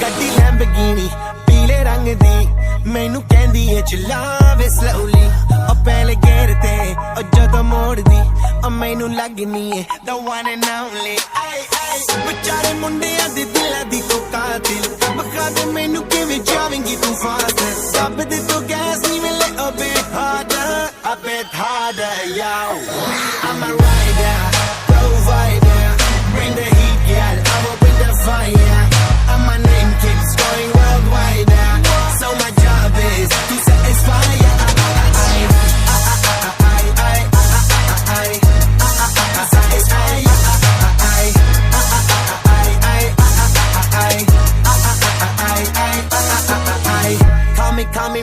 ਗੱਡੀ ਲੈਂਬਗੀਨੀ ਪੀਲੇ ਰੰਗ ਦੀ ਮੈਨੂੰ ਕਹਿੰਦੀ ਏ ਚਲਾਵੇ ਸਲੋਲੀ ਉਹ ਪਹਿਲੇ ਗੇਰ ਤੇ ਉਹ ਜਦੋਂ ਮੋੜਦੀ ਉਹ ਮੈਨੂੰ ਲੱਗਨੀ ਏ the one and only ਵਿਚਾਰੇ ਮੁੰਡਿਆਂ ਦੇ ਦਿਲਾਂ ਦੀ ਤੂੰ ਕਾਤਿਲ ਬਖਾ ਦੇ ਮੈਨੂੰ ਕਿਵੇਂ ਜਾਵੇਂਗੀ ਤੂੰ ਫਾਸਟ ਦੱਬ ਦੇ ਤੂੰ ਗੈਸ ਨਹੀਂ ਮਿਲੇ ਅਬੇ harder